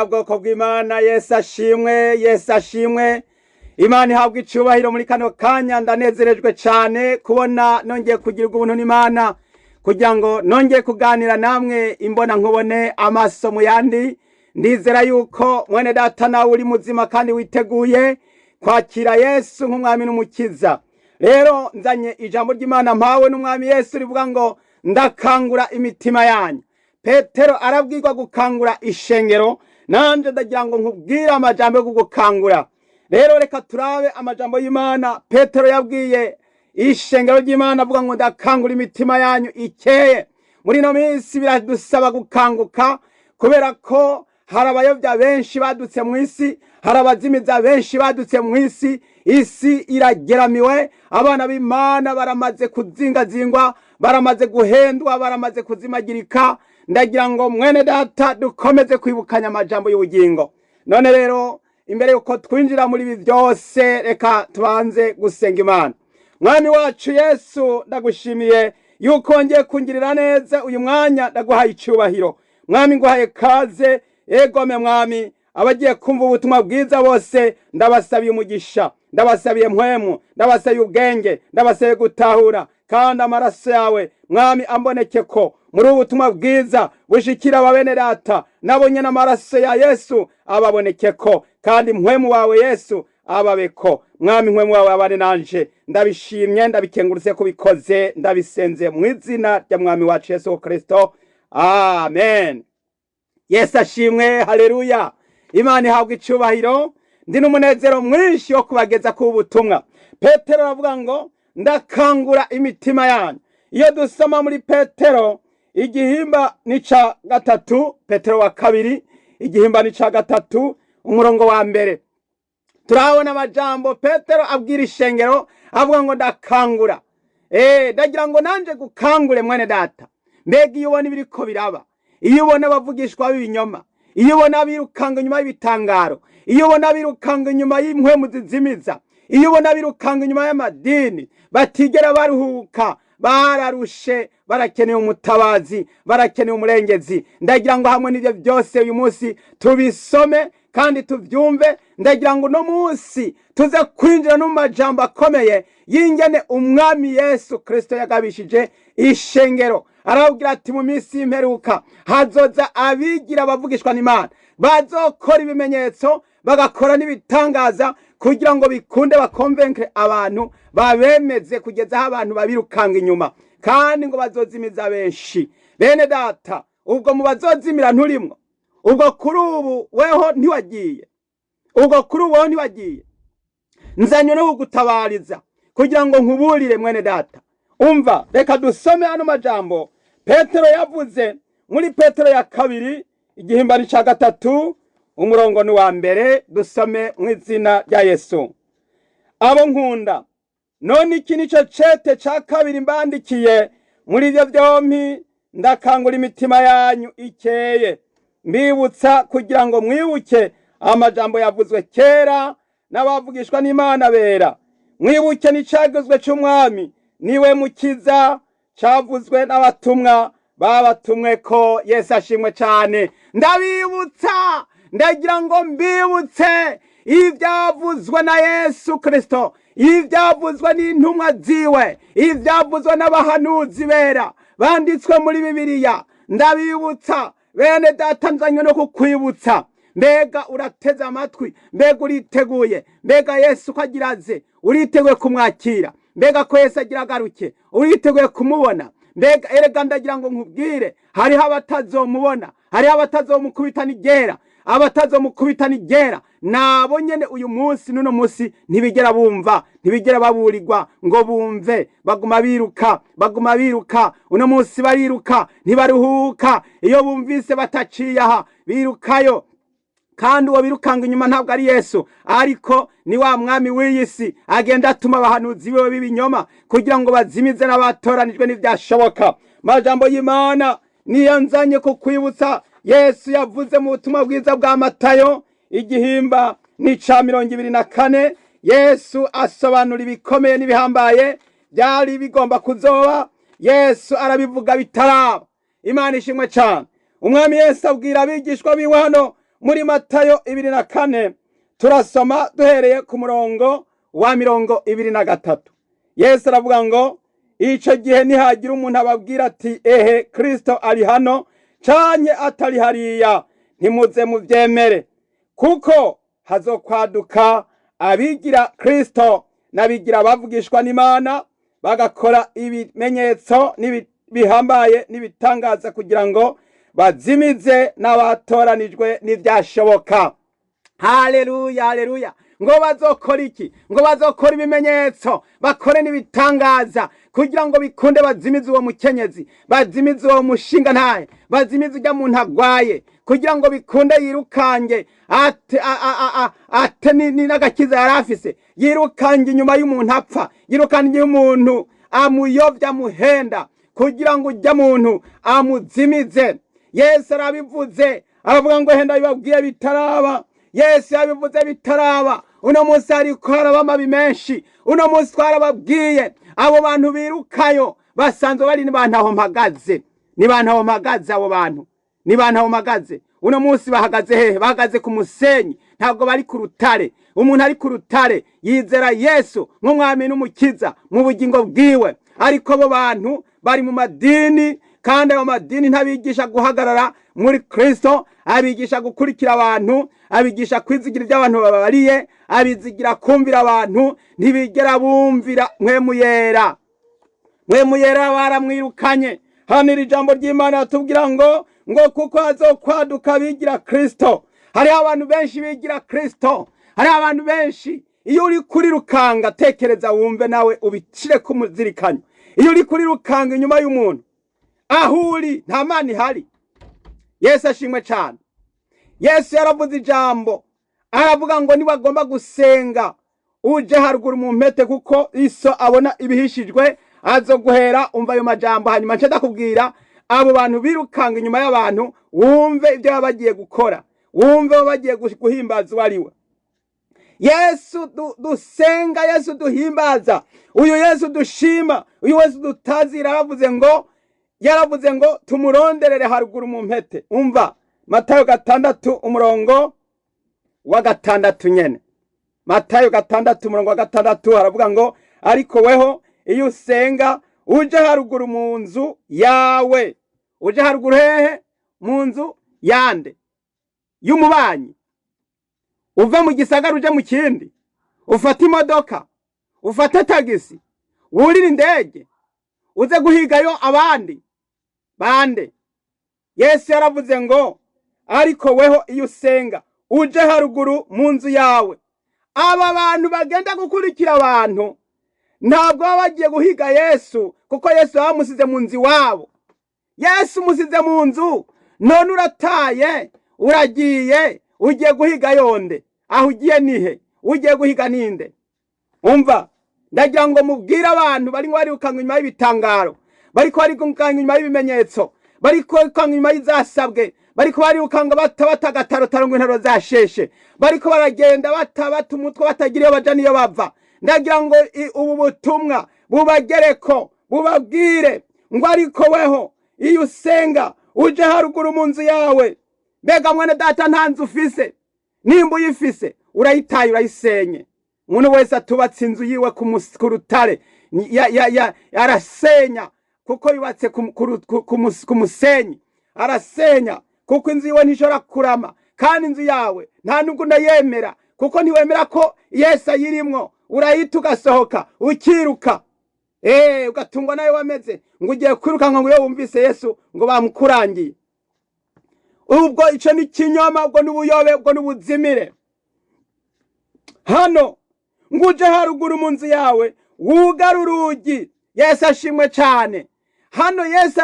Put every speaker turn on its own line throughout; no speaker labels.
Haleluya bwoko bw'Imana. Yesu ashimwe, Yesu ashimwe. Imana ihabwa icubahiro muri kano kanya. Ndanezerejwe cyane kubona nongeye kugirirwa ubuntu n'Imana kugira ngo nongeye kuganira namwe imbona nkubone amaso mu yandi. Ndizera yuko mwene data nawe uri muzima kandi witeguye kwakira Yesu nk'umwami n'umukiza. Rero nzanye ijambo ry'Imana mpawe n'umwami Yesu rivuga ngo ndakangura imitima yanyu. Petero arabwirwa gukangura ishengero, nanje ndagira ngo nkubwire amajambo yo gukangura. Rero reka turabe amajambo y'Imana. Petero yabwiye ishengero ry'Imana avuga ngo ndakangura imitima yanyu ikeye. Muri no minsi biradusaba gukanguka kubera ko hari abayobya benshi badutse mu isi, hari abazimiza benshi badutse mu isi. Isi irageramiwe, abana b'Imana baramaze kuzingazingwa, baramaze guhendwa, baramaze kuzimagirika. Ndagira ngo mwene data dukomeze kwibukanya amajambo y'ubugingo. None rero imbere yuko twinjira muri ibi byose, reka tubanze gusenga Imana. Mwami wacu Yesu, ndagushimiye yuko ngiye kungirira neza uyu mwanya. Ndaguhaye icubahiro Mwami, nguhaye kaze. Egome Mwami, abagiye kumva ubutumwa bwiza bose ndabasabiye umugisha, ndabasabiye mpwemu, ndabasabiye ubwenge, ndabasabiye gutahura, kandi amaraso yawe Mwami amboneke ko muri ubutumwa bwiza bushikira ababene data nabonye n'amaraso ya Yesu ababoneke ko, kandi mpwemu wawe Yesu ababeko. Mwami mpwemu wawe abane nanje. Ndabishimye, ndabikengurutse kubikoze, ndabisenze mu izina rya mwami wacu Yesu Kristo, amen. Yesu ashimwe. Haleluya. Imana ihabwa icubahiro. Ndi n'umunezero mwinshi wo kubageza ku butumwa. Petero aravuga ngo ndakangura imitima yanyu. Iyo dusoma muri Petero igihimba ni ca gatatu, Petero wa kabiri igihimba ni ca gatatu umurongo wa mbere, turabona amajambo Petero abwira ishengero avuga ngo ndakangura. Ndagira ngo nanje gukangure mwene data. Mbega iyo ubona ibiriko biraba, iyo ubona abavugishwa b'ibinyoma, iyo ubona abirukanga inyuma y'ibitangaro, iyo ubona abirukanga inyuma y'impwemu zizimiza, iyo ubona abirukanga inyuma y'amadini batigera baruhuka, bararushe, barakeneye umutabazi, barakeneye umurengezi. Ndagira ngo hamwe n'ibyo byose uyu munsi tubisome kandi tuvyumve. Ndagira ngo no munsi tuze kwinjira no majambo akomeye y'ingene umwami Yesu Kristo yagabishije ishengero. Arabwira ati mu minsi y'imperuka hazoza abigira bavugishwa n'Imana, bazokora ibimenyetso bagakora n'ibitangaza kugira ngo bikunde bakonvenkre abantu, babemeze kugeza aho abantu babirukanga inyuma, kandi ngo bazozimiza benshi. Bene data, ubwo mu bazozimira nturimwo. Ubwo kuri ubu weho ntiwagiye, ubwo kuri ubu weho ntiwagiye. Nzanye no kugutabariza kugira ngo nkuburire mwene data. Umva, reka dusome ano majambo Petero yavuze muri Petero ya kabiri igihimba ni ca gatatu umurongo ni wa mbere. Dusome mu izina rya Yesu. Abo nkunda, none iki nico cete ca kabiri mbandikiye. Muri ivyo vyompi ndakangura imitima yanyu ikeye, mbibutsa kugira ngo mwibuke amajambo yavuzwe kera n'abavugishwa n'Imana bera. Mwibuke n'icagezwe c'umwami, niwe mukiza, cavuzwe n'abatumwa babatumwe ko. Yesu ashimwe cyane. Ndabibutsa, ndagira ngo mbibutse ivyavuzwe na Yesu Kristo, ivyavuzwe n'intumwa ziwe, ivyavuzwe n'abahanuzi bera banditswe muri Bibiliya. Ndabibutsa bene data, nzanye no kukwibutsa. Mbega urateze amatwi? Mbega uriteguye? Mbega Yesu ko agiraze uriteguye kumwakira? Mbega ko Yesu agira agaruke uriteguye kumubona? Mbega erega ndagira ngo nkubwire, hariho abatazomubona, hariho abatazomukubita n'igera, abatazomukubita n'igera nabo nyene uyu munsi n'uno munsi ntibigera bumva, ntibigera baburirwa ngo bumve. Baguma biruka, baguma biruka. Uno munsi bariruka ntibaruhuka. Iyo bumvise bataciyaha birukayo, kandi uwo birukanga inyuma ntabwo ari Yesu, ariko ni wa mwami w'iyisi agenda atuma abahanuzi biwe b'ibinyoma kugira ngo bazimize n'abatoranijwe n'ivyashoboka. Majambo y'Imana niyo nzanye kukwibutsa. Yesu yavuze mu butumwa bwiza bwa Matayo igihimba ni ca 24. Yesu asobanura ibikomeye n'ibihambaye byari bigomba kuzoba. Yesu arabivuga bitaraba. Imana ishimwe cyane. Umwami Yesu abwira abigishwa biwe hano muri Matayo 24 turasoma duhereye ku murongo wa 23. Yesu aravuga ngo ico gihe nihagira umuntu ababwira ati ehe Kristo ari hano canke atari hariya, ntimuze muvyemere, kuko hazokwaduka abigira Kristo n'abigira bavugishwa n'Imana, bagakora ibimenyetso bihambaye n'ibitangaza kugira ngo bazimize n'abatoranijwe n'ivyashoboka. Haleluya, haleluya. Ngo bazokora iki? Ngo bazokora ibimenyetso, bakore n'ibitangaza kugira ngo bikunde bazimize uwo mukenyezi, bazimize uwo mushinga ntaye, bazimize ujya muntu agwaye, kugira ngo bikunde yirukange ate ni n'agakiza yari afise, yirukange inyuma y'umuntu apfa, yirukange y'umuntu amuyovya amuhenda, kugira ngo ujya muntu amuzimize. Yesu arabivuze, aravuga ngo henda bibabwiye bitaraba. Yesu yabivuze bitaraba. Uno munsi hariko haraba amabi menshi. Uno munsi twarababwiye abo bantu birukayo basanzwe bari n'abantu aho mpagaze, ni bantu aho mpagaze, abo bantu ni bantu aho mpagaze. Uno munsi bahagaze hehe? Bahagaze ku musenyi, ntabwo bari ku rutare. Umuntu ari ku rutare yizera Yesu nk'umwami n'umukiza mu bugingo bwiwe, ariko abo bantu bari mu madini, kandi ayo madini ntabigisha guhagarara muri Kristo, abigisha gukurikira abantu, abigisha kwizigira iby'abantu babariye, abizigira kumvira abantu, ntibigera bumvira Mpwemu Yera. Mpwemu Yera baramwirukanye. Hano iri jambo ry'Imana atubwira ngo kuko hazokwaduka bigira Kristo. Hariho abantu benshi bigira Kristo, hariho abantu benshi. Iyo uri kurirukanga, tekereza wumve nawe ubicire ku muzirikanyo. Iyo uri kurirukanga inyuma y'umuntu, aho uri nta Mana ihari. Yesu ashimwe cyane. Yesu yaravuze ijambo, aravuga ngo nibagomba gusenga uje haruguru mu mpete, kuko iso abona ibihishijwe azoguhera. Umva ayo majambo, hanyuma nce ndakubwira abo bantu birukanga inyuma y'abantu, wumve ibyo bagiye gukora, wumve bagiye guhimbaza uwo ari we. Yesu dusenga, Yesu duhimbaza, uyu Yesu dushima, uyu Yesu dutazira, yaravuze ngo tumuronderere haruguru mu mpete. Umva Matayo 6 umurongo wa 6 nyene. Matayo 6 umurongo wa 6 haravuga ngo ariko weho iyo usenga uje haruguru mu nzu yawe. Uje haruguru hehe? Mu nzu yande? Y'umubanyi. Uve mu gisagara uje mu kindi, ufata imodoka, ufata tagisi, wurira indege, uze guhigayo abandi bande. Yesu yaravuze ngo ariko weho iyo usenga uje haruguru mu nzu yawe. Aba bantu bagenda gukurikira abantu ntabwo baba bagiye guhiga Yesu, kuko Yesu yamusize mu nzu iwabo. Yesu musize mu nzu, none urataye, uragiye, ugiye guhiga yonde? Aho ugiye nihe? Ugiye guhiga ninde? Umva, ndagira ngo mubwire abantu bari barikanga inyuma y'ibitangaro, bariko barikanga inyuma y'ibimenyetso, bariko barikanga inyuma y'izasabwe, bariko barikanga batagatarotaro ngo intaro zasheshe, bariko baragenda bata umutwe batagiriye baja niyo bava. Ndagira ngo ubu butumwa bubagereko, bubabwire ngo ariko weho iyo usenga uje haruguru mu nzu yawe. Mbega mwene data, nta nzu ufise? Nimba uyifise urayitaye, urayisenye. Umuntu wese atubatse inzu yiwe ku rutare arasenya, kuko yubatse ku musenyi, arasenya, kuko inzu yiwe ntishobora kurama. Kandi inzu yawe nta nubwo ndayemera, kuko ntiwemera ko Yesu ayirimwo. Urayita ugasohoka ukiruka, ugatungwa nayo wameze ngo ugiye kwiruka ngo iyo wumvise Yesu ngo bamukurangiye. Ubwo ico ni kinyoma, ubwo n'ubuyobe, ubwo n'ubuzimire. Hano ngo uje haruguru mu nzu yawe wugara urugi. Yesu ashimwe cyane. Hano Yesu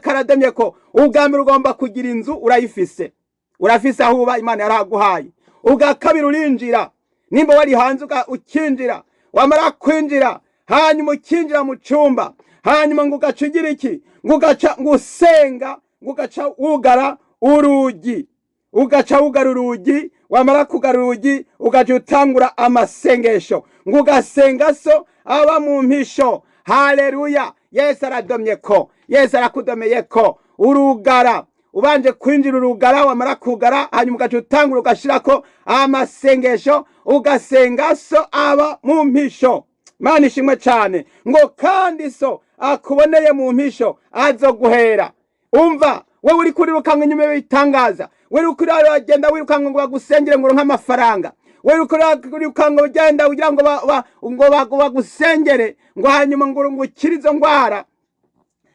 karadomye ko ubwami ugomba kugira inzu urayifise, urafise aho uba, Imana yaraguhaye. Ubwa kabiri urinjira, nimba wari hanze ukinjira, wamara kwinjira hanyuma ukinjira mu cyumba, hanyuma ngo ugaca ugira iki? Ngo ugaca ngusenga, ngo ugaca wugara urugi, ugaca wugara urugi. Wamara kugara urugi ugaca utangura amasengesho, ngo ugasenga so aba mu mpisho. Haleluya. Yesu aradomye ko, Yesu arakudomeye ko urugara ubanje kwinjira urugara, wamara kugara hanyuma ugaca utangura ugashirako amasengesho ugasenga so aba mu mpisho. Imana ishimwe cyane ngo kandi so akuboneye mu mpisho azoguhera. Umva, wewe uri kurirukanka inyuma y'ibitangaza, wewe uri kuragenda wirukanka ngo bagusengere ngo uronke amafaranga, wewe uri kurirukanka ugenda kugira ngo bagusengere ngo hanyuma ngo ukire izo ndwara.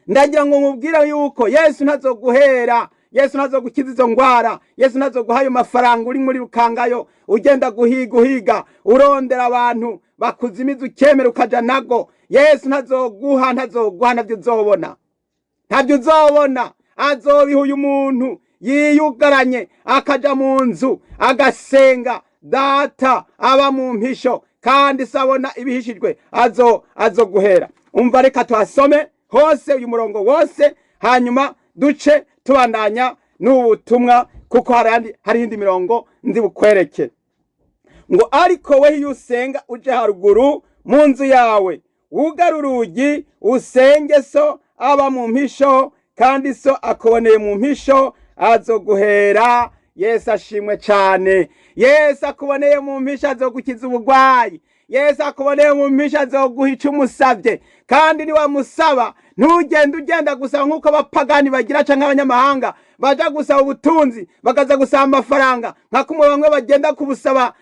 Ndagira ngo nkubwire yuko Yesu ntazoguhera, Yesu ntazogukiza izo ndwara, Yesu ntazoguha ayo mafaranga uri muri rukangayo ugenda guhiga urondera abantu bakuzimiza ukemera ukaja nago. Yesu ntazoguha ntabyo uzobona, ntabyo uzobona. Azobiha uyu muntu yiyugaranye akaja mu nzu agasenga Data aba mu mpisho kandi sabona ibihishijwe azoguhera. Umva, reka tuhasome hose uyu murongo wose hanyuma duce tubandanya n'ubutumwa kuko hari indi mirongo ndi bukwereke. Ngo ariko we iyo usenga uje haruguru mu nzu yawe, wugara urugi usenge so aba mu mpisho kandi so akuboneye mu mpisho azoguhera. Yesu ashimwe cyane. Yesu akuboneye mu mpisho azogukiza ubugwayi. Yesu akuboneye mu mpisho azoguha icyo umusabye, kandi niwamusaba ugenda gusaba nk'uko abapagani bagira canke abanyamahanga baja gusaba ubutunzi bakaza gusaba amafaranga, nka kumwe bamwe bagenda kubusaba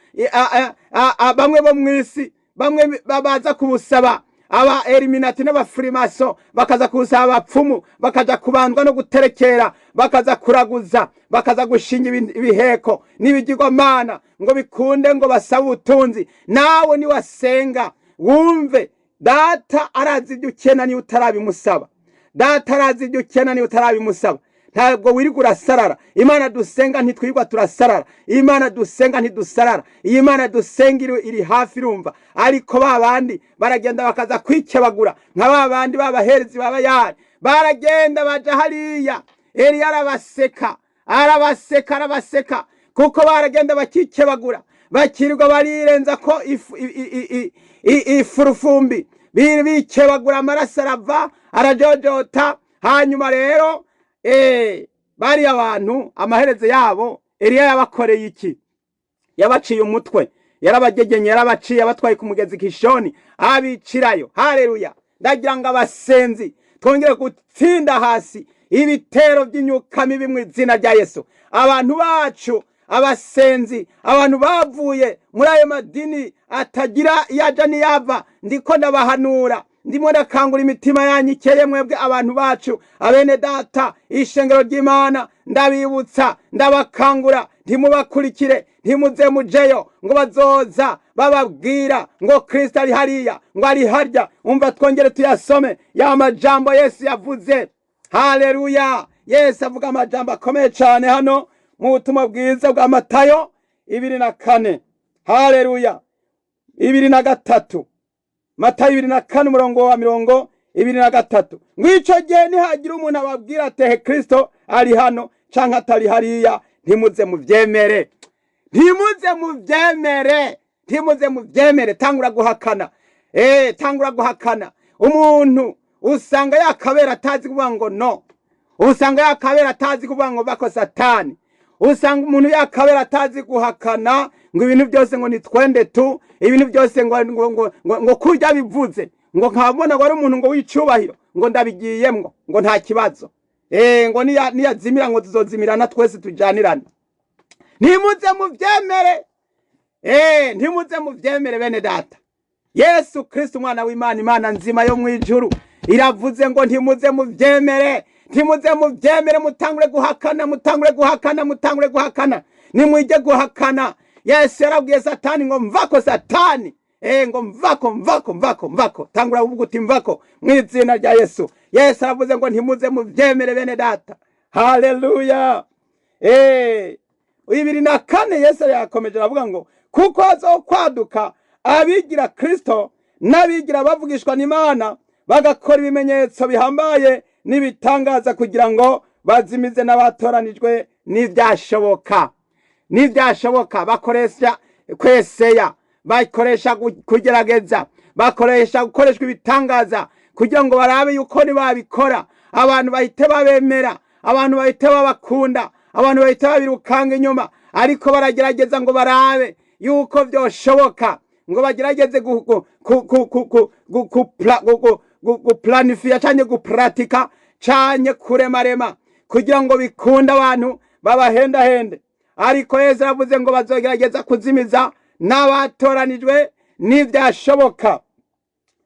bamwe bo mw'isi, bamwe babaza kubusaba aba Eliminati n'abafrimaso, bakaza kubusaba abapfumu, bakaja kubandwa no guterekera, bakaza kuraguza, bakaza gushinga ibiheko n'ibigirwamana ngo bikunde ngo basaba ubutunzi. Nawe niwasenga wumve Data arazi ibyo ukena niyo utarabimusaba. Data arazi ibyo ukena niyo utarabimusaba. Ntabwo wirirwa urasarara. Imana dusenga ntitwirwa turasarara. Imana dusenga ntidusarara. Iyi Imana dusenga iri hafi irumva. Ariko babandi baragenda bakaza kwikebagura nka babandi babaherezi babayari, baragenda baja hariya. Eliya arabaseka kuko baragenda bakikebagura, bakirirwa barirenza ko ifurufumbi bikebagura, amaraso arava arajojota. Hanyuma rero bari abantu amaherezo yabo Eliya yabakoreye iki? Yabaciye umutwe, yarabagegenye, yarabaciye, abatwaye ku mugezi Kishoni abicirayo. Haleluya! Ndagira ngo abasenzi twongere gutsinda hasi ibitero by'imyuka mibi mu izina rya Yesu. Abantu bacu abasenzi, abantu bavuye muri ayo madini atagira yaja niyava, ndiko ndabahanura, ndimo ndakangura imitima yanyu ikeye mwebwe abantu bacu, abene Data, ishengero ry'Imana, ndabibutsa, ndabakangura, ntimubakurikire, ntimuze mujeyo ngo bazoza bababwira ngo Kristo ari hariya, ngo ari harya. Umva twongere tuyasome ya majambo Yesu yavuze. Haleluya! Yesu avuga amajambo akomeye cyane hano mu butumwa bwiza bwa Matayo 24. Haleluya! 23. Matayo 24 umurongo wa 23. Ngwico gihe nihagira umuntu ababwira ati Kristo ari hano canke atari hariya, ntimuze muvyemere. Ntimuze muvyemere. Tangura guhakana. Tangura guhakana. Umuntu usanga yakabera atazi kuvuga ngo no. Usanga yakabera atazi kuvuga ngo bako Satani. Usanga umuntu yakabera atazi guhakana ngo ibintu byose ngo nitwende tu, ibintu byose ngo kurya bivuze, ngo nkabona wari umuntu ngo wicubahiro ngo ndabigiyemwo ngo nta kibazo. Ngo niyazimira ngo tuzozimirana twese tujanirana. Ntimuze muvyemere bene Data. Yesu Kristo umwana w'Imana, Imana nzima yo mwijuru iravuze ngo ntimuze muvyemere. Mutangure guhakana. Nimwije guhakana. Yesu yarabwiye Satani ngo mvako Satani. Ngo mvako. Tangura uvuga uti mvako mw'izina rya Yesu. Yesu aravuze ngo ntimuze muvyemere bene Data. Haleluya! 24 Yesu yakomeje aravuga ngo kuko azokwaduka abigira Kristo n'abigira bavugishwa n'Imana, bagakora ibimenyetso bihambaye n'ibitangaza kugira ngo bazimize n'abatoranijwe. N'ivyashoboka bakoresha kweseya, bakoresha kugerageza, bakoresha gukoreshwa ibitangaza kugira ngo barabe yuko nibabikora abantu bahite babemera, abantu bahita babakunda, abantu bahita babirukanga inyuma, ariko baragerageza ngo barabe yuko byoshoboka, ngo bagerageze guplanifiya canke gupratika canke kuremarema kugira ngo bikunde abantu babahendahende. Ariko Yesu yavuze ngo bazogerageza kuzimiza n'abatoranijwe n'ivyashoboka.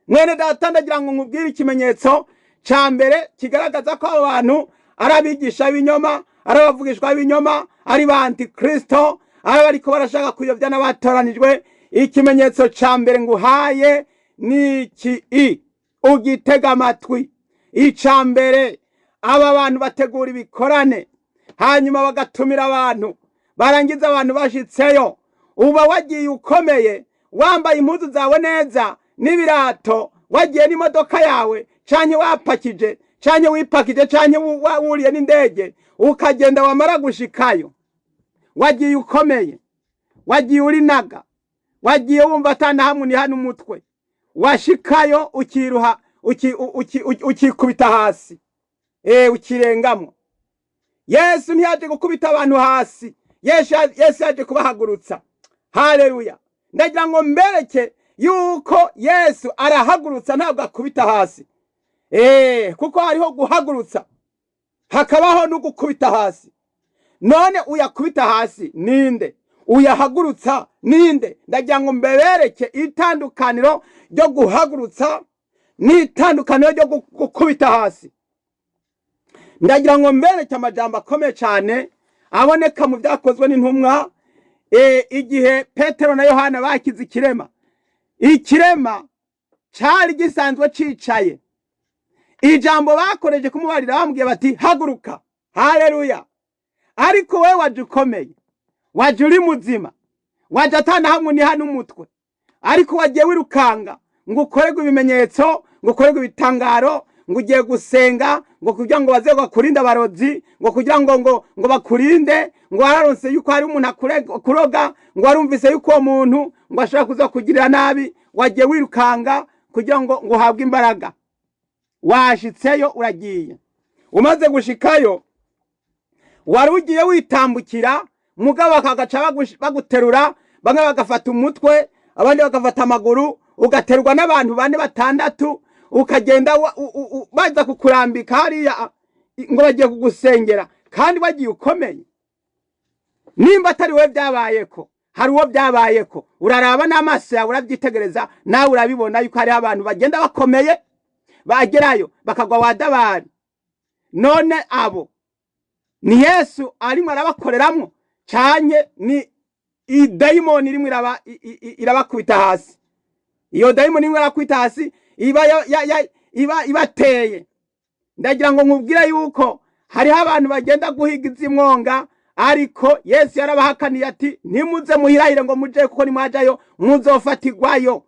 Mwene data, ndagira ngo nkubwire ikimenyetso ca mbere kigaragaza ko abo bantu ari abigisha b'ibinyoma, ari abavugishwa b'ibinyoma, ari ba antikristo, ari bariko barashaka kuyobya n'abatoranijwe. Ikimenyetso ca mbere nguhaye ni iki, ugitega amatwi. Ica mbere, aba bantu bategura ibikorane, hanyuma bagatumira abantu, barangiza abantu bashitseyo, uba wagiye ukomeye, wambaye impuzu zawe neza n'ibirato, wagiye n'imodoka yawe, canke wapakije, canke wipakije, canke wuriye n'indege, ukagenda wamara gushikayo, wagiye ukomeye, wagiye urinaga, wagiye wumva atanahamwe ni hano umutwe, washikayo ukiruha, ukikubita hasi, ukirengamwo. Yesu ntiyaje gukubita abantu hasi, Yesu yaje kubahagurutsa. Haleluya! Ndagira ngo mbereke yuko Yesu arahagurutsa, ntabwo akubita hasi. Kuko hariho guhagurutsa, hakabaho no gukubita hasi. None uyakubita hasi ninde? Uyahagurutsa ninde? Ndagira ngo mbereke itandukaniro ryo guhagurutsa n'itandukaniro ryo gukubita hasi. Ndagira ngo mbereke amajambo akomeye cyane aboneka mu Byakozwe n'Intumwa, igihe Petero na Yohana bakize ikirema. Ikirema cyari gisanzwe cicaye. Ijambo bakoreje kumubarira bambwiye bati haguruka. Haleluya! Ariko wewe waje ukomeye, waje uri muzima, waje atanahamwe ni hano umutwe, ariko wagiye wirukanga ngo ukorerwe ibimenyetso, ngo ukorerwe ibitangaro, ngo ugiye gusenga, ngo kugira ngo baze bakurinde abarozi, ngo kugira ngo bakurinde, ngo wararonse yuko hari umuntu akuroga, ngo warumvise yuko uwo muntu ngo ashobora kuza kugirira nabi. Wagiye wirukanga kugira ngo uhabwe imbaraga. Washitseyo uragiye, umaze gushikayo wari ugiye witambukira, mugabo bakagaca baguterura, bamwe bagafata umutwe, abandi bagafata amaguru, ugaterwa n'abantu 4-6, ukagenda baza kukurambika hariya ngo bagiye kugusengera, kandi wagiye ukomeye. Nimba atari we byabayeko, hari uwo byabayeko, uraraba n'amaso yawe urabyitegereza, nawe urabibona yuko hari abantu bagenda bakomeye, bagerayo bakagwa wadabari. None abo ni Yesu arimo arabakoreramwo, cyanye ni idayimoni irimo irabakubita hasi. Iyo dayimoni irimo irabakubita hasi ibateye. Ndagira ngo nkubwire yuko hariho abantu bagenda guhiga izimwonga, ariko Yesu yarabahakaniye ati ntimuze muhirahire ngo muje, kuko nimwajayo muzofatirwayo.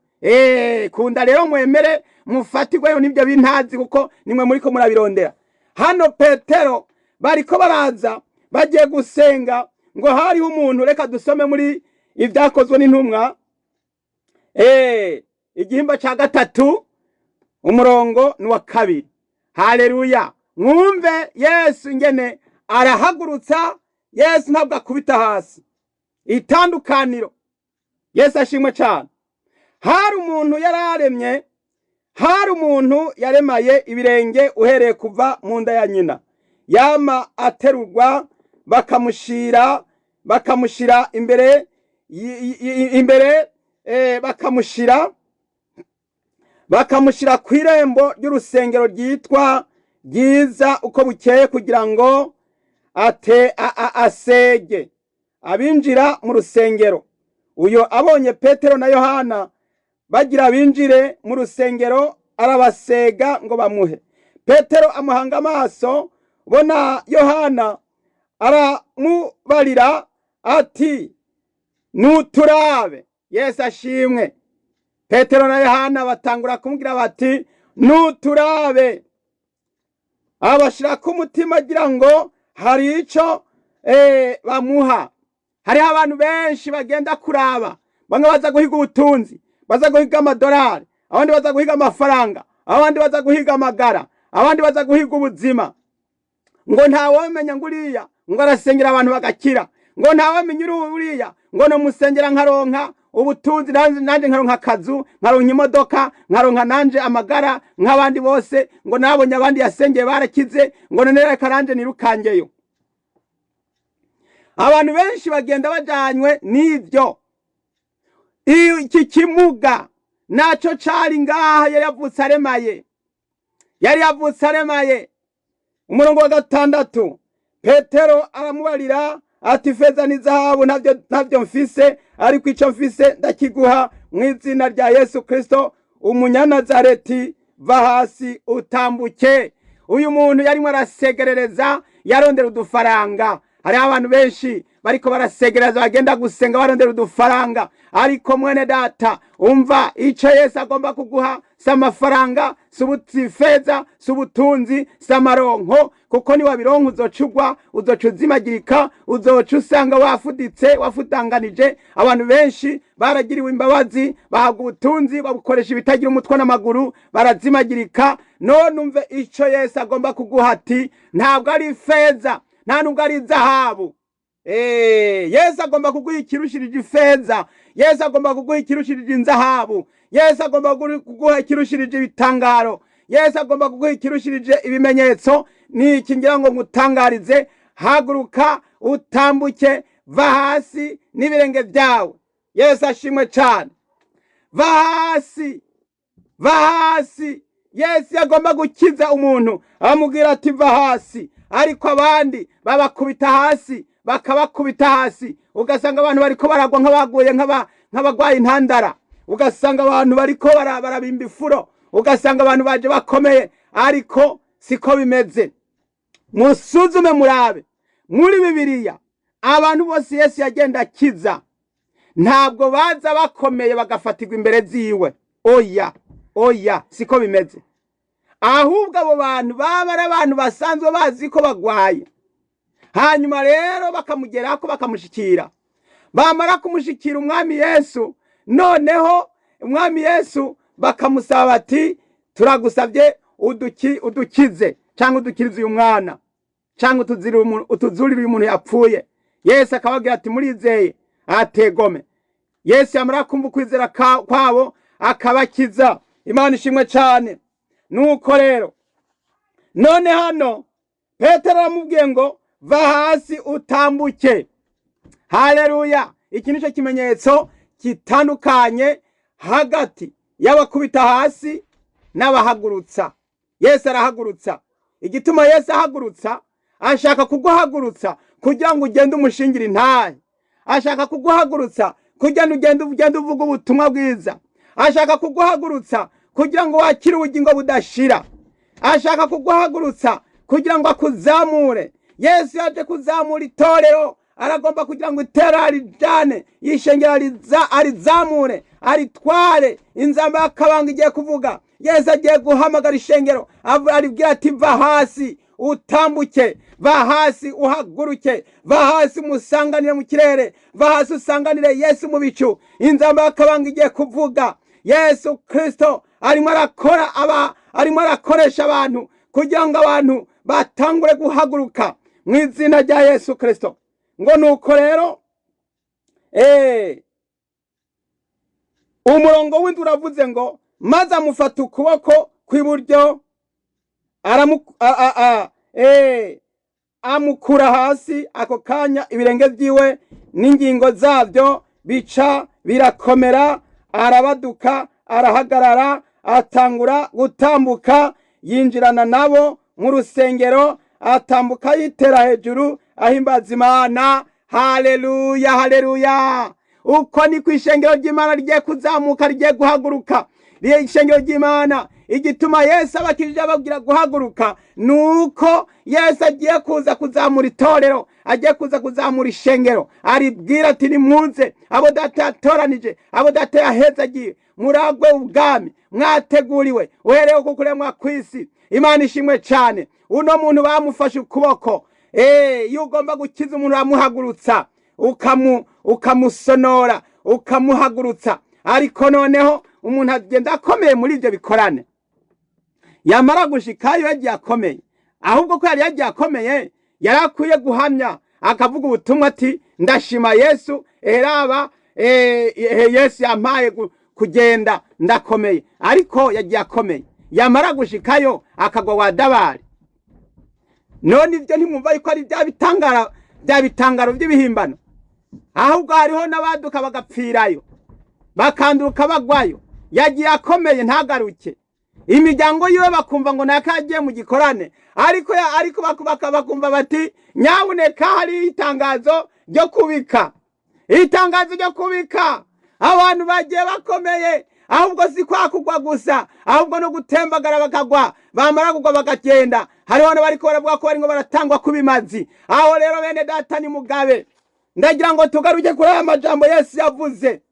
Kunda rero mwemere mufatirwayo n'ibyo bintazi, kuko nimwe muriko murabirondera. Hano Petero bariko baraza bagiye gusenga, ngo hariho umuntu, reka dusome muri Ibyakozwe n'Intumwa, igihimba ca 3 umurongo ni wa 2. Haleluya! Mwumve Yesu ingene arahagurutsa. Yesu ntabwo akubita hasi. Itandukaniro. Yesu ashimwe cyane. Hari umuntu yararemye, hari umuntu yaremaye ibirenge uhereye kuva mu nda ya nyina, yama aterurwa bakamushira imbere bakamushira ku irembo ry'urusengero ryitwa Ryiza uko bukeye, kugira ngo asege abinjira mu rusengero. Uyo abonye Petero na Yohana bagira binjire mu rusengero, arabasega ngo bamuhe. Petero amuhanga amaso, bona Yohana aramubarira ati nuturabe. Yesu ashimwe. Petero na Yohana batangura kumubwira bati nuturabe. Abashira ku mutima agira ngo hari ico bamuha. Hariho abantu benshi bagenda kuraba, bamwe baza guhiga ubutunzi, baza guhiga amadolari, abandi baza guhiga amafaranga, abandi baza guhiga amagara, abandi baza guhiga ubuzima. ngo ntawamenya ngo uriya ngo arasengera abantu bagakira, ngo ntawamenya uriya ngo no musengera nkaronka ubutunzi nanje nkaronka akazu, nkaronka imodoka, nkaronka nanje amagara nk'abandi bose, ngo nabonye abandi yasengeye barakize, ngo none reka nanje nirukangeyo. Abantu benshi bagenda bajanywe n'ivyo. Iki kimuga naco cari ngaha yari yavutse aremaye. Umurongo wa 6 Petero aramubarira ati feza n'izahabu ntavyo mfise, ariko ico mfise ndakiguha mu izina rya Yesu Kristo umunyanazareti, va hasi utambuke. Uyu muntu yarimo arasegerereza, yarondera udufaranga. Hari abantu benshi bariko barasegereza bagenda gusenga barondera udufaranga, ariko mwene data umva ico Yesu agomba kuguha s'amafaranga, s'ubufeza, s'ubutunzi, s'amaronko, kuko ni wabironka uzocugwa, uzocuzimagirika, uzocusanga wafutanganije. Abantu benshi baragiriwe imbabazi, bahabwa ubutunzi, babukoresha ibitagira umutwe n'amaguru, barazimagirika. None umve ico Yesu agomba kuguha ati ntabwo ari feza, nta nubwo ari zahabu. Yesu agomba kuguha ikirushirije ifeza, Yesu agomba kuguha ikirushirije inzahabu, Yesu agomba kuguha ikirushirije ibitangaro, Yesu agomba kuguha ikirushirije ibimenyetso. Niki ngira ngo ngutangarize, haguruka utambuke, va hasi n'ibirenge byawe. Yesu ashimwe cyane. Va hasi, va hasi. Yesu agomba gukiza umuntu, amubwira ati va hasi, ariko abandi babakubita hasi, bakabakubita hasi. Ugasanga abantu bariko baragwa nk'abaguye nk'abagwaye intandara, ugasanga abantu bariko barabimba ifuro, ugasanga abantu baje bakomeye, ariko siko bimeze. Musuzume murabe muri Bibiliya abantu bose Yesu yagenda akiza ntabwo baza bakomeye bagafatirwa imbere ziwe. Oya siko bimeze. Ahubwo abo bantu baba ari abantu basanzwe bazi ko bagwaye, hanyuma rero bakamugerako bakamushikira. Bamara kumushikira umwami Yesu, noneho umwami Yesu bakamusaba bati turagusabye udukize, cyangwa udukirize uyu mwana, cyangwa utuzurire uyu muntu yapfuye. Yesu akababwira ati murizeye? Ategome. Yesu yamara kumva ukwizera kwabo akabakiza. Imana ishimwe cyane. Nuko rero none hano Petero aramubwiye ngo va hasi utambuke. Haleluya. Iki nico kimenyetso kitandukanye hagati y'abakubita hasi n'abahagurutsa. Yesu arahagurutsa. Igituma Yesu ahagurutsa, ashaka kuguhagurutsa kugira ngo ugende umushingira intahe. Ashaka kuguhagurutsa kugira ngo ugende uvuga ubutumwa bwiza. Ashaka kuguhagurutsa kugira ngo wakire ubugingo budashira. Ashaka kuguhagurutsa kugira ngo akuzamure. Yesu yaje kuzamura itorero, aragomba kugira ngo itera arijane, yishengera arizamure, aritware. Inzamba y'akabanga igiye kuvuga. Yesu agiye guhamagara ishengero, aribwira ati va hasi utambuke, va hasi uhaguruke, va hasi musanganire mu kirere, va hasi usanganire Yesu mu bicu. Inzamba y'akabanga igiye kuvuga. Yesu Kristo arimo arakoresha abantu kugira ngo abantu batangure guhaguruka mu izina rya Yesu Kristo. Ngo nuko rero umurongo w'indi uravuze ngo maze amufata ukuboko kw'iburyo amukura hasi. Ako kanya ibirenge byiwe n'ingingo zabyo bica birakomera, arabaduka, arahagarara, atangura gutambuka, yinjirana nabo mu rusengero, atambuka yitera hejuru ahimbaza Imana. Haleluya, haleluya. Uko ni kwishengero ry'Imana rigiye kuzamuka, rigiye guhaguruka. Ishengero ry'Imana igituma Yesu abakirije ababwira guhaguruka, nuko Yesu agiye kuza kuzamura itorero, agiye kuza kuzamura ishengero. Aribwira ati nimuze abo data yatoranije, abo data yahezagiye, muragwe ubwami mwateguriwe uhereye ku kuremwa kw'isi. Imana ishimwe cyane. Uno muntu bamufashe ukuboko. Iyo ugomba gukiza umuntu uramuhagurutsa, ukamusonora, ukamuhagurutsa. Ariko noneho umuntu agenda akomeye muri ibyo bikorane. Yamara gushikayo yagiye akomeye, ahubwo ko yari yagiye akomeye yari akwiye guhamya akavuga ubutumwa ati ndashima Yesu eraba Yesu yampaye kugenda ndakomeye. Ariko yagiye akomeye yamara gushikayo akagwa wadabari. None ivyo ntimwumva yuko ari bya bitangaro by'ibihimbano? Ahubwo hariho n'abaduka bagapfirayo bakanduruka bagwayo. Yagiye akomeye ntagaruke, imiryango yiwe bakumva ngo nakagiye mu gikorane, ariko bakumva bati nyabuneka hari itangazo ryo kubika, itangazo ryo kubika. Abantu bagiye bakomeye, ahubwo si kwa kugwa gusa, ahubwo no gutembagara bakagwa, bamara kugwa bakagenda. Hariho n'abariko baravuga ko baringo baratangwa kubimazi. Aho rero bene data ni mugabe, ndagira ngo tugaruke kuri aya majambo Yesu yavuze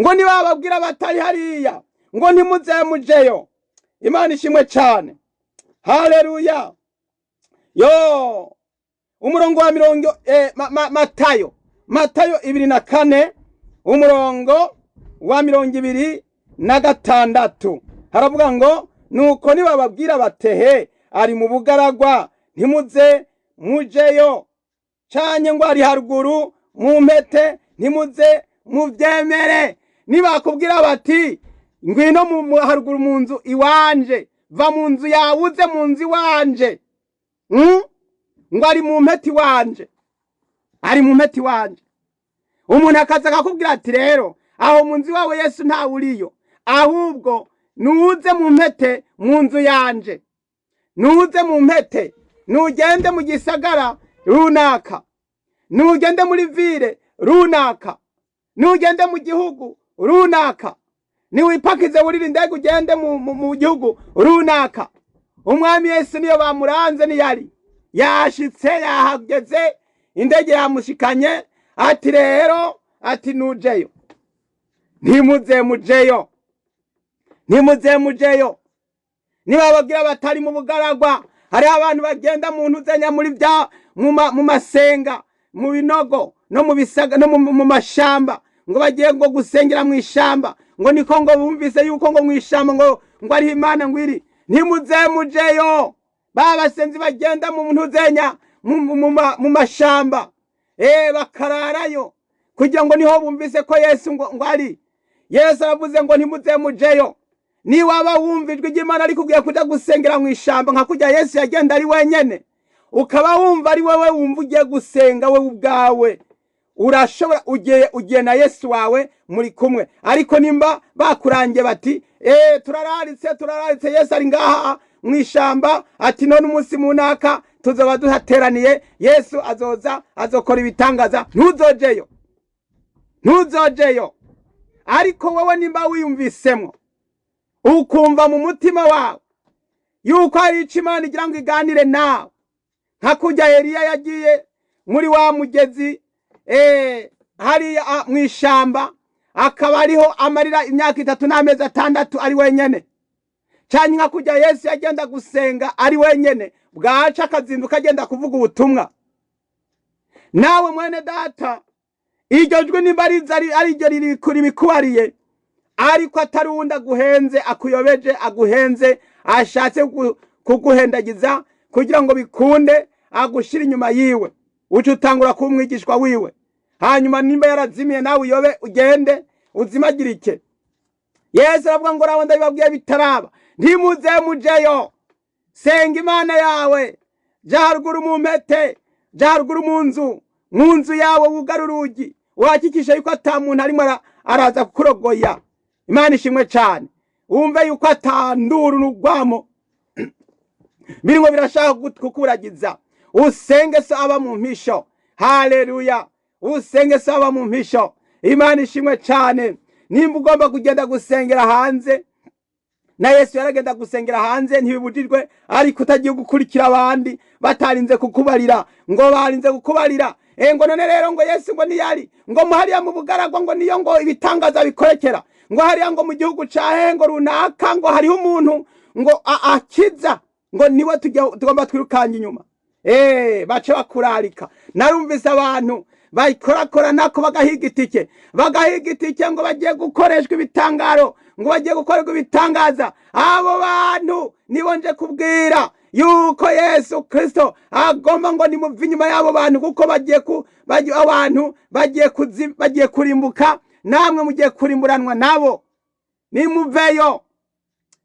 ngo niba babwira batari hariya ngo ntimuze mujeyo. Imana ishimwe cyane, haleluya. Yo umurongo wa Matayo 24 umurongo wa 26 haravuga ngo nuko niba babwira batehe ari mu bugaragwa ntimuze mujeyo, canye ngo ari haruguru mu mpete ntimuze muvyemere. Nibakubwira bati ngwino mu haruguru mu nzu iwanje, va mu nzu yawuze mu nzu iwanje, ngo ari mu mpete iwanje, ari mu mpete iwanje. Umuntu akaza akakubwira ati rero aho mu nzu wawe Yesu ntawe uriyo, ahubwo nuze mu mpete mu nzu yanje, nuze mu mpete, nugende mu gisagara runaka, nugende muri vile runaka, nugende mu gihugu runaka, niwipakize wurira indege ugende mu gihugu runaka. Umwami Yesu niyo bamuranze niyari yashitse yahageze, indege yamushikanye, ati rero ati nujeyo, ntimuze mujeyo, ntimuze mujeyo. Niba bagira batari mu bugaragwa, hari abantu bagenda mu ntuzenya muri bya mu masenga, mu binogo no mu bisaga no mu mashamba, ngo bagiye ngo gusengera mu ishamba, ngo niko ngo bumvise yuko ngo mu ishamba ngo ari Imana ngwiri. Ntimuze mujeyo. Babasenzi bagenda mu ntuzenya mu mashamba, bakararayo kugira ngo niho bumvise ko Yesu ngo ari. Yesu aravuze ngo ntimuze mujeyo. Ni waba wumvijwe ry'Imana ari kugiye kuja gusengera mu ishamba nka kujya Yesu yagenda ari wenyene, ukaba wumva ari wewe wumva ugiye gusenga we ubwawe, urashobora ugiye na Yesu wawe muri kumwe. Ariko nimba bakurangiye bati turararitse Yesu ari ngaha mu ishamba, ati none umunsi munaka tuzoba duhateraniye, Yesu azokora ibitangaza, ntuzojeyo. Ariko wowe nimba wiyumvisemo ukumva mu mutima wawe yuko ari ico Imana igira ngo iganire nawe, nka kujya Eliya yagiye muri wa mugezi hariya mu ishamba, akaba ariho amarira imyaka 3 n'amezi 6 ari wenyene, cyane nka kujya Yesu yagenda gusenga ari wenyene, bwaca akazinduka agenda kuvuga ubutumwa. Nawe mwene data, iryo jwi nimba ari ryo riri kuri bikubariye, ariko atari wundi aguhenze, akuyobeje, aguhenze, ashatse kuguhendagiza kugira ngo bikunde, agushira inyuma yiwe, uca utangura kuba umwigishwa wiwe. Hanyuma nimba yarazimiye nawe uyobe ugende uzimagirike. Yesu aravuga ngo rawo ndabibabwiye bitaraba, ntimuze mujeyo. Senga Imana yawe, ja haruguru mu mpete, ja haruguru mu nzu yawe wugarura urugi, uhakikishe yuko ata muntu arimo araza kukurogoya. Imana ishimwe cyane. Wumve yuko atanduru n'ugwamo biringo birashaka kukuragiza. Usenge saba mu mpisho, haleluya. Usenge saba mu mpisho. Imana ishimwe cyane. Nimba ugomba kugenda gusengera hanze, na Yesu yaragenda gusengera hanze ntibibujijwe, ariko utagiye gukurikira abandi batarinze kukubarira, ngo barinze kukubarira. Ngo none rero ngo Yesu ngo niyari ngo muhariya mu bugaragwa ngo niyo ngo ibitangaza bikorekera, ngo hariya ngo mu gihugu cahe ngo runaka ngo hariho umuntu ngo akiza, ngo niwe tugomba twirukanye inyuma. Bace bakurarika. Narumvise abantu bayikorakora nako bagahiga itike ngo bagiye gukoreshwa ibitangaro, ngo bagiye gukorerwa ibitangaza. Abo bantu nibo nje kubwira yuko Yesu Kristo agomba ngo nimuve inyuma y'abo bantu, kuko abantu bagiye kurimbuka, namwe mugiye kurimburanwa nabo. Nimuveyo.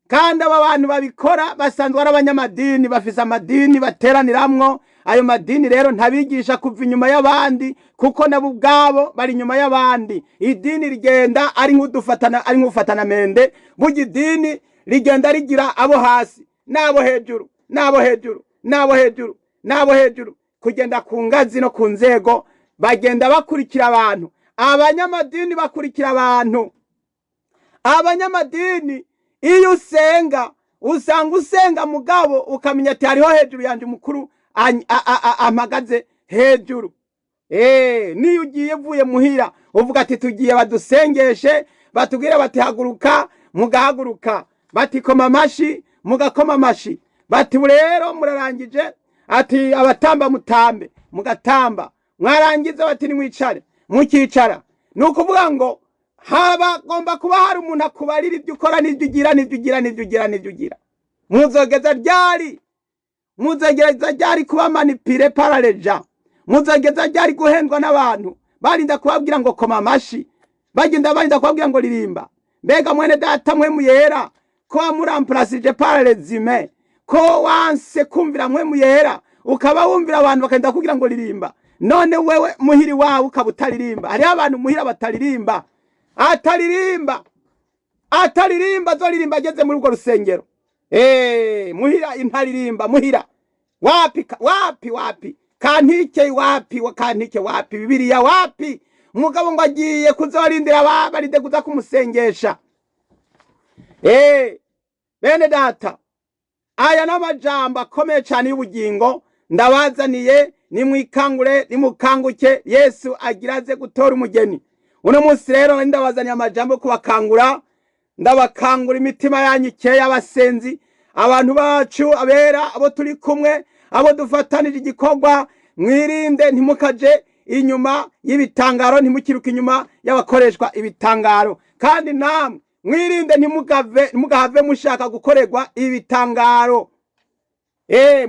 Kandi aba bantu babikora basanzwe ari abanyamadini, bafise amadini bateraniramwo. Ayo madini rero ntabigisha kuva inyuma y'abandi, kuko nabo ubwabo bari inyuma y'abandi. Idini rigenda ari nk'ufatana mende. Burya idini rigenda rigira abo hasi n'abo hejuru, n'abo hejuru, n'abo hejuru, n'abo hejuru, kugenda ku ngazi no ku nzego. Bagenda bakurikira abantu. Abanyamadini bakurikira abantu. Abanyamadini iyo usanga usenga mugabo ukamenya ati hariho hejuru yanje mukuru amagaze hejuru. Niyo ugiye vuye muhira uvuga ati tugiye badusengeshe, batubwire bati haguruka, mugahaguruka, bati koma amashi, mugakoma amashi, bati rero murarangije, ati abatamba mutambe, mugatamba, mwarangiza bati nimwicare, mukicara. Nukuvuga ngo gomba kuba hari umuntu akubarira ibyo ukora n'ibyo ugira n'ibyo ugira n'ibyo ugira n'ibyo ugira. Muzogeza ryari kuba manipire paraleja? Muzogeza ryari guhendwa n'abantu barinda kubabwira ngo koma amashi, barinda kubabwira ngo ririmba? Mbega mwene data mwe muyera ko wamuramprasije paralezime, ko wanse kumvira mwe muyera ukaba wumvira abantu bakenda kugira ngo ririmba? None wewe muhiri wawe ukaba utaririmba. Hariho abantu muhira bataririmba. Ataririmba zoririmba ageze muri urwo rusengero. Muhira intaririmba, muhira wapi kantike wapi Bibiliya wapi? Mugabo ngo agiye kuzorindira barinde kuza kumusengesha. Bene data, aya n'amajambo akomeye cyane y'ubugingo ndabazaniye. Nimwikangure, nimukanguke, Yesu agiraze gutora umugeni. Uno munsi rero ndabazaniye amajambo kubakangura. Ndabakangura imitima yanyu ikeye y'abasenzi, abantu bacu abera, abo turi kumwe, abo dufatanije igikorwa. Mwirinde ntimukaje inyuma y'ibitangaro, ntimukiruke inyuma y'abakoreshwa ibitangaro. Kandi namwe mwirinde ntimugahave mushaka gukorerwa ibitangaro.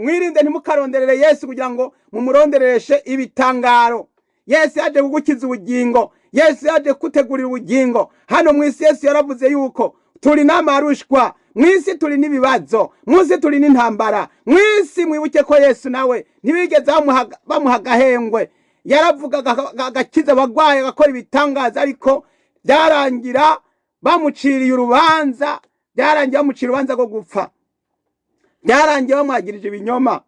Mwirinde ntimukaronderere Yesu kugira ngo mumurondereshe ibitangaro. Yesu yaje kugukiza ubugingo. Yesu yaje kutegurira ubugingo. Hano mwisi Yesu yaravuze yuko turi n'amarushwa, mwisi turi n'ibibazo, mwisi turi n'intambara. Mwisi mwibuke ko Yesu nawe ntibigeze bamuha agahengwe. Yaravuga agakiza abagwaye, agakora ibitangaza, ariko byarangira bamuciriye urubanza. Byarangiye bamucira urubanza rwo gupfa. Byarangiye bamwagirije ibinyoma.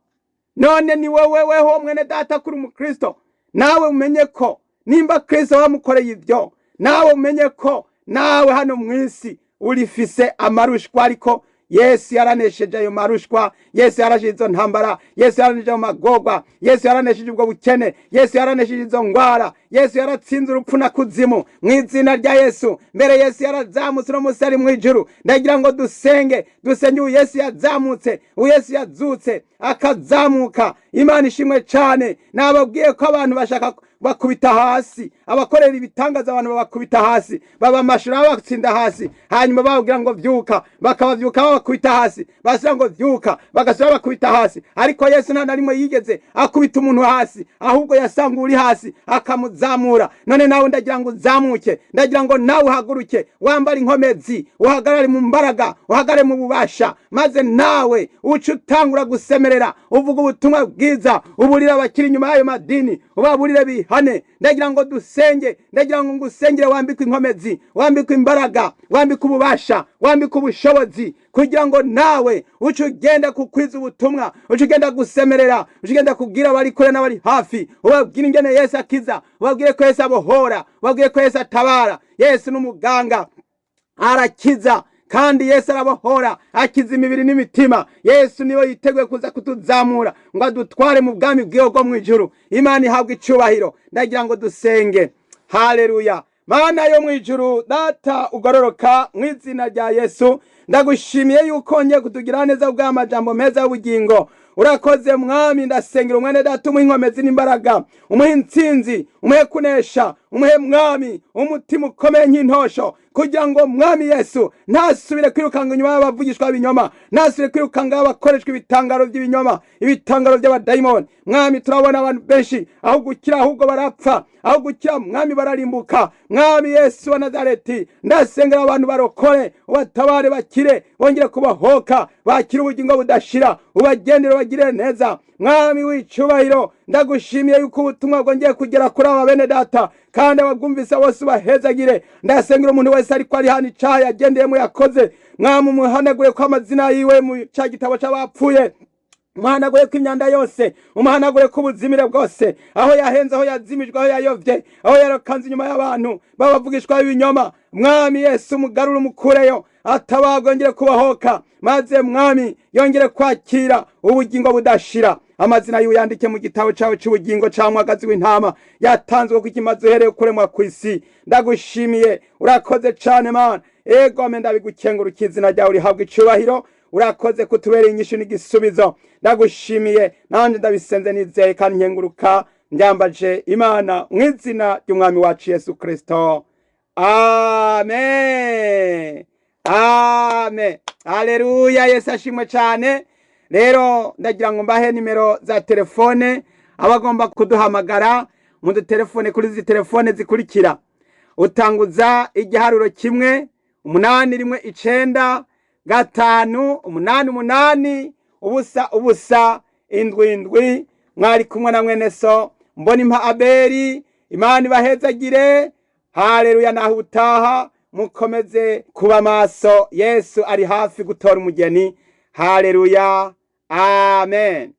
None ni weweho mwene data kuri umukristo, nawe umenye ko nimba Kristo wamukoreye ibyo, nawe umenye ko nawe hano mwisi urifise amarushwa, ariko Yesu yaranesheje ayo marushwa. Yesu yarashije izo ntambara. Yesu yaranesheje amagorwa. Yesu yaranesheje ubwo bukene. Yesu yaranesheje izo ngwara. Yesu yaratsinze urupfu na kuzimu mu izina rya Yesu. Mbere Yesu yarazamutse no munsi ari mu ijuru. Ndagira ngo dusenge uyu Yesu yazamutse, uyu Yesu yazutse akazamuka. Imana ishimwe cyane. Nababwiye ko abantu bashaka bakubita hasi, abakorera ibitangaza abantu babakubita hasi, baba amashuri batsinda hasi, hanyuma bababwira ngo vyuka, bakabavyuka babakubita hasi, basira ngo vyuka, bagasura bakubita hasi. Ariko Yesu nta narimwe yigeze akubita umuntu hasi, ahubwo yasanga uri hasi akamuzamura. None nawe ndagira ngo uzamuke, ndagira ngo nawe uhaguruke, wambara inkomezi, uhagarare mu mbaraga, uhagarare mu bubasha, maze nawe uce utangura gusemerera, uvuga ubutumwa bwiza, uburira abakiri inyuma y'ayo madini, ubaburire bihane. Ndagira ngo dusenge, ndagira ngo ngusengere wambike inkomezi, wambike imbaraga, wambike ububasha, wambike ubushobozi, kugira ngo nawe uce ugenda kukwiza ubutumwa, uce ugenda gusemerera, uce ugenda kubwira abari kure n'abari hafi, ubabwire ingene Yesu akiza, ubabwire ko Yesu abohora, ubabwire ko Yesu atabara. Yesu n'umuganga, arakiza kandi Yesu arabohora, akiza imibiri n'imitima. Yesu niwe yiteguye kuza kutuzamura ngo adutware mu bwami bwiwe bwo mu ijuru. Imana ihabwe icubahiro. Ndagira ngo dusenge. Haleluya. Mana yo mu ijuru, data ugororoka, mu izina rya Yesu ndagushimiye yuko ngiye kutugira neza bw'amajambo meza y'ubugingo urakoze mwami. Ndasengera umwene data umuhe inkomezi n'imbaraga, umuhe intsinzi, umuhe kunesha, umuhe mwami umutima ukomeye nk'intosho, kugira ngo mwami Yesu ntasubire kwirukanga inyuma y'abavugishwa b'ibinyoma, ntasubire kwirukanga abakoreshwa ibitangaro by'ibinyoma, ibitangaro by'abadayimoni. Mwami turabona abantu benshi aho gukira ahubwo barapfa, aho gukira mwami bararimbuka. Mwami Yesu wa Nazareti, ndasengera abantu barokore, ubatabare bakire, bongere kubahoka, bakire ubugingo budashira, ubagendere bagire neza. Mwami w'icubahiro, ndagushimiye yuko ubutumwa bwongeye kugera kuri aba bene data, kandi abagumvise bose ubahezagire. Ndasengera umuntu wese ariko ari hano icaha yagendeyemo yakoze, mwami umuhanagure ko amazina yiwe mu ca gitabo c'abapfuye, umuhanagure ko imyanda yose, umuhanagure ko ubuzimire bwose, aho yahenze, aho yazimijwe, aho yayovye, aho yarokanze inyuma y'abantu babavugishwa b'ibinyoma. Mwami Yesu umugarure umukureyo, atabagwe yongere kubahoka, maze mwami yongere kwakira ubugingo budashira. Amazina yiwe yandike mu gitabo cawe c'ubugingo ca Mwagazi w'intama yatanzwe ko ikimaze uhereye kuremwa kw'isi. Ndagushimiye, urakoze cane Mana. Ego ame ndabigukengura, izina ryawe rihabwa icubahiro. Urakoze kutubereye inyishu n'igisubizo. Ndagushimiye, nanje ndabisenze nizeye kandi nkenguruka njambaje Imana mw'izina ry'umwami wacu Yesu Kristo. Amen. Amen. Haleluya. Yesu ashimwe cyane. Rero ndagira ngo mbahe nimero za telefone abagomba kuduhamagara mu telefone kuri izi telefone zikurikira. Utanguza igiharuro 1 8 1 9 5 8 8 ubusa ubusa indwi indwi. Mwari kumwe na mwene so Mbonimpa Abeli. Imana ibahezagire. Haleluya. Naho utaha mukomeze kuba maso. Yesu ari hafi gutora umugeni. Haleluya. Amen.